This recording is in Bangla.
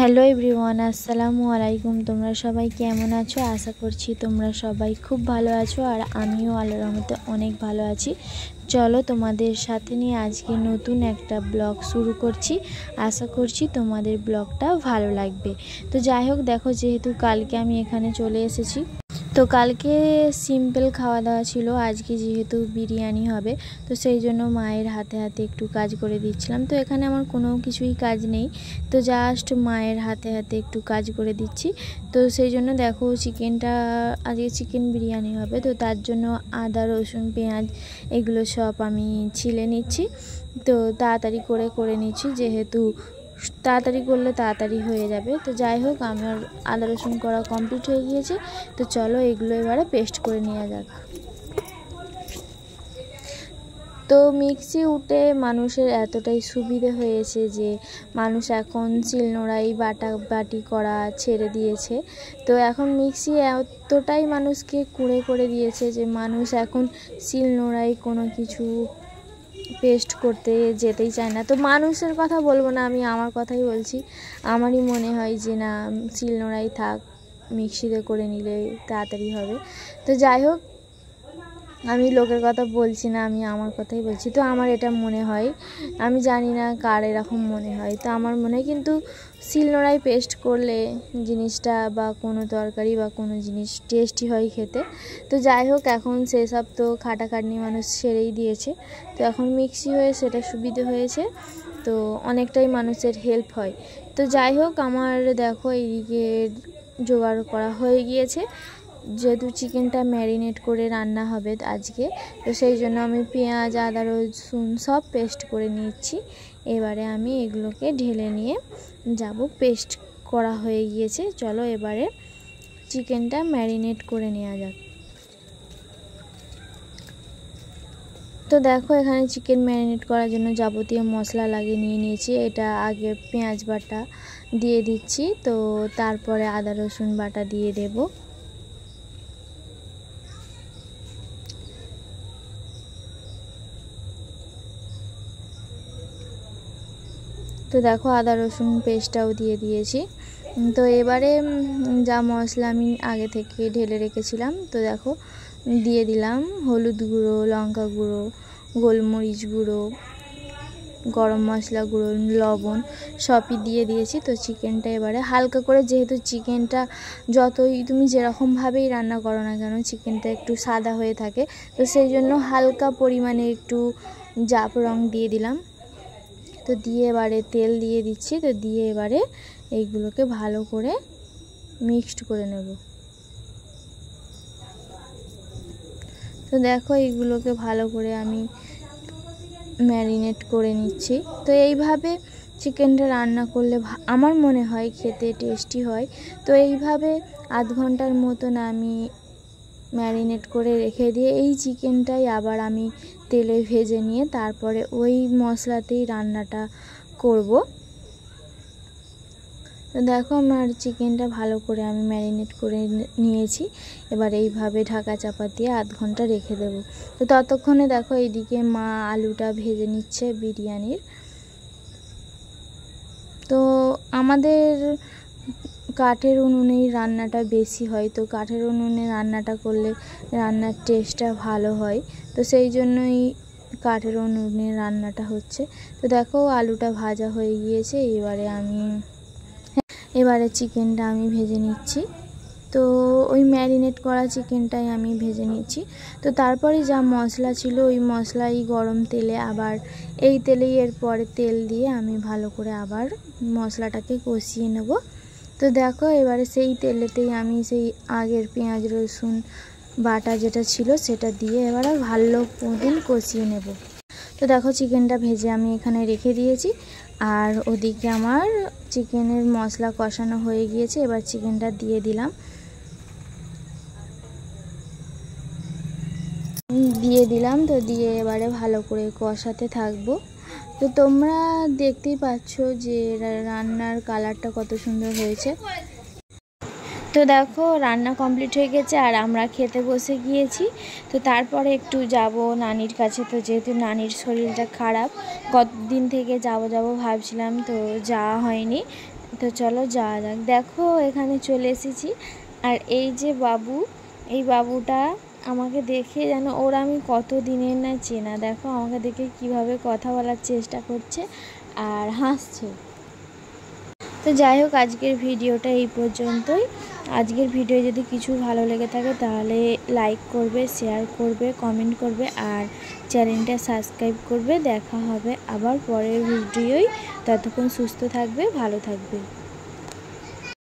হ্যালো এভরিওয়ান, আসসালামু আলাইকুম। তোমরা সবাই কেমন আছো? আশা করছি তোমরা সবাই খুব ভালো আছো, আর আমিও আল্লাহর রহমতে অনেক ভালো আছি। চলো তোমাদের সাথে নিয়ে আজকে নতুন একটা ব্লগ শুরু করছি। আশা করছি তোমাদের ব্লগটা ভালো লাগবে। তো যাই হোক, দেখো যেহেতু কালকে আমি এখানে চলে এসেছি, তো কালকে সিম্পল খাওয়া দাওয়া ছিল, আজকে যেহেতু বিরিয়ানি হবে তো সেই জন্য মায়ের হাতে হাতে একটু কাজ করে দিচ্ছিলাম। তো এখানে আমার কোনো কিছুই কাজ নেই, তো জাস্ট মায়ের হাতে হাতে একটু কাজ করে দিচ্ছি। তো সেই জন্য দেখো চিকেনটা, আজকে চিকেন বিরিয়ানি হবে, তো তার জন্য আদা রসুন পেঁয়াজ এগুলো সব আমি ছিলে নিচ্ছি। তো তাড়াতাড়ি করে নিচ্ছি, যেহেতু তাড়াতাড়ি করলে তাড়াতাড়ি হয়ে যাবে। তো যাই হোক, আমার আদা রসুন করা কমপ্লিট হয়ে গিয়েছে। তো চলো এগুলো এবারে পেস্ট করে নেওয়া যাক। তো মিক্সি উঠে মানুষের এতটাই সুবিধে হয়েছে যে মানুষ এখন শিলনোড়ায় বাটি করা ছেড়ে দিয়েছে। তো এখন মিক্সি এতটাই মানুষকে কুঁড়ে করে দিয়েছে যে মানুষ এখন শিলনোড়ায় কোনো কিছু পেস্ট করতে যেতেই চায় না। তো মানুষের কথা বলবো না, আমি আমার কথাই বলছি। আমারই মনে হয় যে না, শিলনোড়াই থাক, মিক্সিতে করে নিলে তাড়াতাড়ি হবে। তো যাই হোক, আমি লোকের কথা বলছি না, আমি আমার কথাই বলছি। তো আমার এটা মনে হয়, আমি জানি না কার এরকম মনে হয়। তো আমার মনে হয় কিন্তু শিলনোড়ায় পেস্ট করলে জিনিসটা বা কোনো তরকারি বা কোনো জিনিস টেস্টি হয় খেতে। তো যাই হোক, এখন সেসব তো খাটাখাটনি মানুষ ছেড়েই দিয়েছে। তো এখন মিক্সি হয়ে সেটা সুবিধে হয়েছে, তো অনেকটাই মানুষের হেল্প হয়। তো যাই হোক, আমার দেখো এইদিকে জোগাড় করা হয়ে গিয়েছে। যেহেতু চিকেনটা ম্যারিনেট করে রান্না হবে আজকে, তো সেই জন্য আমি পেঁয়াজ আদা রসুন সব পেস্ট করে নিচ্ছি। এবারে আমি এগুলোকে ঢেলে নিয়ে যাব। পেস্ট করা হয়ে গিয়েছে, চলো এবারে চিকেনটা ম্যারিনেট করে নেওয়া যাক। তো দেখো, এখানে চিকেন ম্যারিনেট করার জন্য যাবতীয় মশলা লাগিয়ে নিয়েছি। এটা আগে পেঁয়াজ বাটা দিয়ে দিচ্ছি, তো তারপরে আদা রসুন বাটা দিয়ে দেব। তো দেখো, আদা রসুন পেস্টটাও দিয়ে দিয়েছি। তো এবারে যা মশলা আমি আগে থেকে ঢেলে রেখেছিলাম, তো দেখো দিয়ে দিলাম হলুদ গুঁড়ো, লঙ্কা গুঁড়ো, গোলমরিচ গুঁড়ো, গরম মশলা গুঁড়ো, লবণ সবই দিয়ে দিয়েছি। তো চিকেনটা এবারে হালকা করে, যেহেতু চিকেনটা যতই তুমি যেরকমভাবেই রান্না করো না কেন চিকেনটা একটু সাদা হয়ে থাকে, তো সেই জন্য হালকা পরিমাণে একটু জাফরাং দিয়ে দিলাম। তো দিয়ে এবারে তেল দিয়ে দিচ্ছি। তো দিয়ে এবারে এইগুলোকে ভালো করে মিক্সড করে নেব। তো দেখো, এইগুলোকে ভালো করে আমি ম্যারিনেট করে নিচ্ছি। তো এইভাবে চিকেনটা রান্না করলে আমার মনে হয় খেতে টেস্টি হয়। তো এইভাবে আধ ঘন্টার মতন আমি ম্যারিনেট করে রেখে দিয়ে এই চিকেনটাই আবার আমি তেলে ভেজে নিয়ে তারপরে ওই মশলাতেই রান্নাটা করব। তো দেখো, আমার চিকেনটা ভালো করে আমি ম্যারিনেট করে নিয়েছি। এবার এইভাবে ঢাকা চাপা দিয়ে আধ ঘন্টা রেখে দেব। তো ততক্ষণে দেখো এইদিকে মা আলুটা ভেজে নিচ্ছে বিরিয়ানির। তো আমাদের কাঠের উনুনেই রান্নাটা বেশি হয়, তো কাঠের উনুনে রান্নাটা করলে রান্নার টেস্টটা ভালো হয়। তো সেই জন্যই কাঠের উনুনে রান্নাটা হচ্ছে। তো দেখো, আলুটা ভাজা হয়ে গিয়েছে। এবারে চিকেনটা আমি ভেজে নিচ্ছি। তো ওই ম্যারিনেট করা চিকেনটাই আমি ভেজে নিচ্ছি। তো তারপরে যা মশলা ছিল ওই মশলাই গরম তেলে, আবার এই তেলেই এরপরে তেল দিয়ে আমি ভালো করে আবার মশলাটাকে কষিয়ে নেব। তো দেখো, এবারে সেই তেলেতেই আমি সেই আগের পেঁয়াজ রসুন বাটা যেটা ছিল সেটা দিয়ে এবারে ভালো মতন কষিয়ে নেব। তো দেখো, চিকেনটা ভেজে আমি এখানে রেখে দিয়েছি, আর ওদিকে আমার চিকেনের মশলা কষানো হয়ে গিয়েছে। এবার চিকেনটা দিয়ে দিলাম, তো দিয়ে এবারে ভালো করে কষাতে থাকবো। তো তোমরা দেখতেই পাচ্ছ যে রান্নার কালারটা কত সুন্দর হয়েছে। তো দেখো, রান্না কমপ্লিট হয়ে গেছে আর আমরা খেতে বসে গিয়েছি। তো তারপরে একটু যাব নানির কাছে। তো যেহেতু নানির শরীরটা খারাপ, কতদিন থেকে যাব ভাবছিলাম, তো যাওয়া হয়নি। তো চলো যাওয়া যাক। দেখো এখানে চলে এসেছি, আর এই যে বাবু, এই বাবুটা আমাকে দেখে যেন ওর আমি কত দিনের না চেনা। দেখো আমাকে দেখে কিভাবে কথা বলার চেষ্টা করছে আর হাসছে। তো যাই হোক, আজকের ভিডিওটা এই পর্যন্তই। আজকের ভিডিও যদি কিছু ভালো লেগে থাকে তাহলে লাইক করবে, শেয়ার করবে, কমেন্ট করবে আর চ্যানেলটা সাবস্ক্রাইব করবে। দেখা হবে আবার পরের ভিডিওয়। ততক্ষণ সুস্থ থাকবে, ভালো থাকবে।